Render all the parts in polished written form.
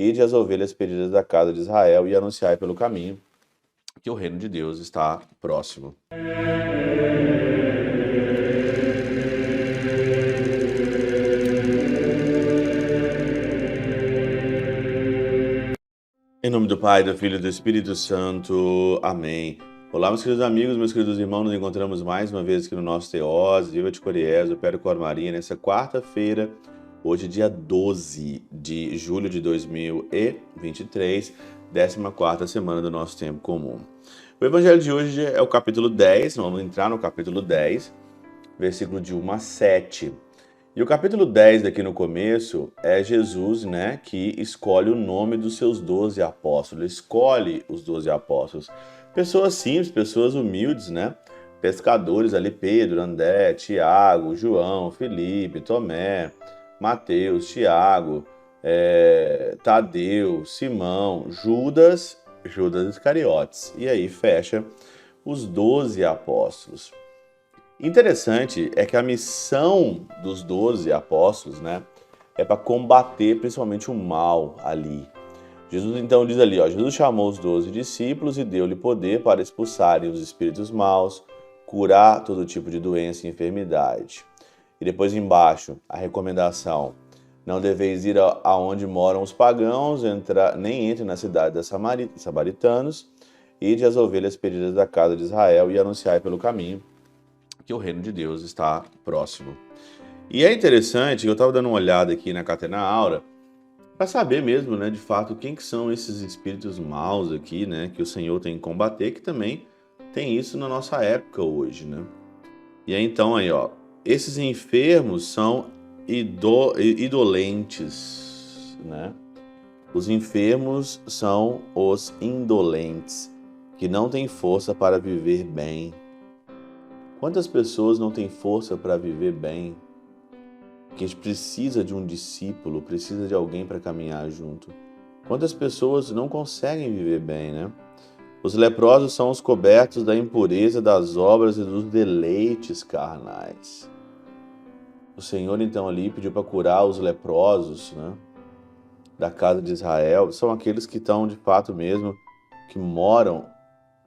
ide as ovelhas perdidas da casa de Israel e anunciai pelo caminho que o reino de Deus está próximo. Em nome do Pai, do Filho e do Espírito Santo. Amém. Olá, meus queridos amigos, meus queridos irmãos, nos encontramos mais uma vez aqui no nosso Teós, Viva de Coriés, eu Péro Cor Maria, nessa quarta-feira, hoje dia 12 de julho de 2023, 14ª semana do nosso tempo comum. O evangelho de hoje é o capítulo 10, nós vamos entrar no capítulo 10, versículo de 1 a 7. E o capítulo 10 daqui no começo é Jesus, que escolhe o nome dos seus 12 apóstolos, escolhe os 12 apóstolos. Pessoas simples, pessoas humildes, pescadores ali, Pedro, André, Tiago, João, Felipe, Tomé, Mateus, Tiago, Tadeu, Simão, Judas Iscariotes. E aí fecha os 12 apóstolos. Interessante é que a missão dos 12 apóstolos, é para combater principalmente o mal ali. Jesus então diz ali, Jesus chamou os 12 discípulos e deu-lhe poder para expulsarem os espíritos maus, curar todo tipo de doença e enfermidade. E depois embaixo, a recomendação, não deveis ir aonde moram os pagãos, nem entre na cidade dos samaritanos, ide as ovelhas perdidas da casa de Israel e anunciai pelo caminho que o reino de Deus está próximo. E é interessante, eu estava dando uma olhada aqui na Catena Áurea, para saber mesmo, de fato, quem que são esses espíritos maus aqui, que o Senhor tem que combater, que também tem isso na nossa época hoje, E aí, então, esses enfermos são indolentes, Os enfermos são os indolentes, que não têm força para viver bem. Quantas pessoas não têm força para viver bem? Que a gente precisa de um discípulo, precisa de alguém para caminhar junto. Quantas pessoas não conseguem viver bem, Os leprosos são os cobertos da impureza das obras e dos deleites carnais. O Senhor então ali pediu para curar os leprosos, da casa de Israel. São aqueles que estão de fato mesmo, que moram,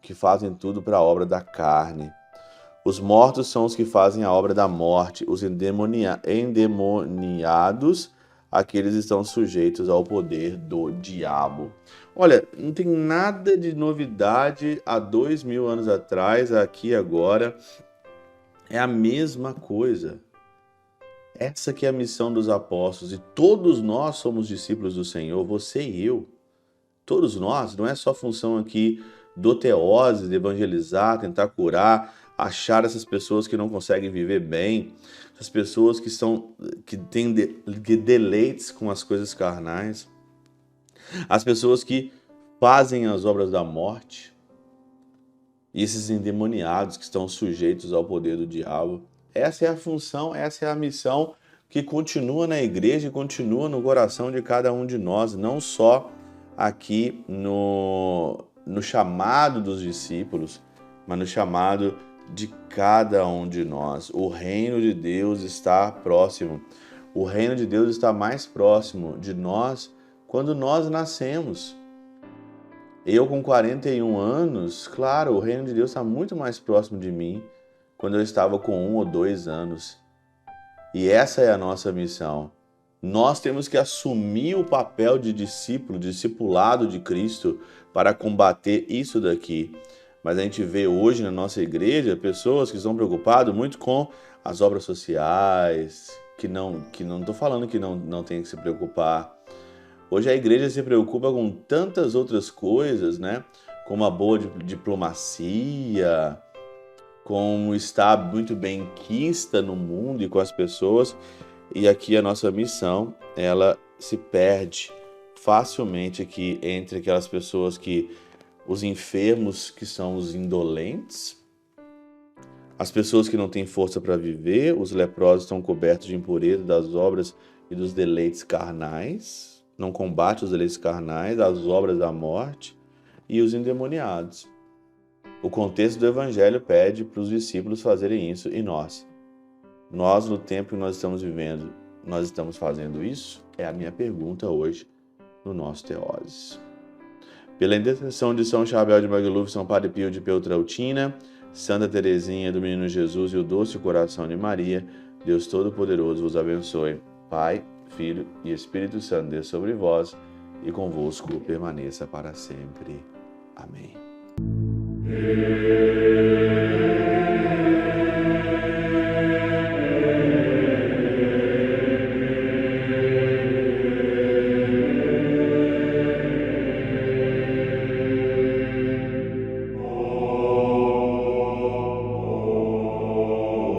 que fazem tudo para a obra da carne. Os mortos são os que fazem a obra da morte, os endemoniados, aqueles estão sujeitos ao poder do diabo. Olha, não tem nada de novidade há 2000 anos atrás, aqui agora, é a mesma coisa. Essa que é a missão dos apóstolos, e todos nós somos discípulos do Senhor, você e eu. Todos nós, não é só função aqui do teoses, de evangelizar, tentar curar, achar essas pessoas que não conseguem viver bem, essas pessoas que têm deleites com as coisas carnais, as pessoas que fazem as obras da morte, e esses endemoniados que estão sujeitos ao poder do diabo. Essa é a função, essa é a missão que continua na igreja e continua no coração de cada um de nós, não só aqui no chamado dos discípulos, mas no chamado de cada um de nós. O reino de Deus está próximo. O reino de Deus está mais próximo de nós quando nós nascemos. Eu com 41 anos, claro, o reino de Deus está muito mais próximo de mim quando eu estava com 1 ou 2 anos. E essa é a nossa missão. Nós temos que assumir o papel de discípulo, discipulado de Cristo para combater isso daqui. Mas a gente vê hoje na nossa igreja pessoas que estão preocupadas muito com as obras sociais, que não estou falando que não tem que se preocupar. Hoje a igreja se preocupa com tantas outras coisas, como a boa diplomacia, como estar muito bem quista no mundo e com as pessoas. E aqui a nossa missão, ela se perde facilmente aqui entre aquelas pessoas os enfermos, que são os indolentes, as pessoas que não têm força para viver, os leprosos estão cobertos de impureza das obras e dos deleites carnais, não combate os deleites carnais, as obras da morte, e os endemoniados. O contexto do evangelho pede para os discípulos fazerem isso, e nós, no tempo que nós estamos vivendo, nós estamos fazendo isso? É a minha pergunta hoje no nosso Teoses. Pela intercessão de São Chabel de Magluf, São Padre Pio de Peltrautina, Santa Teresinha do Menino Jesus e o Doce Coração de Maria, Deus Todo-Poderoso vos abençoe. Pai, Filho e Espírito Santo, desça sobre vós e convosco permaneça para sempre. Amém.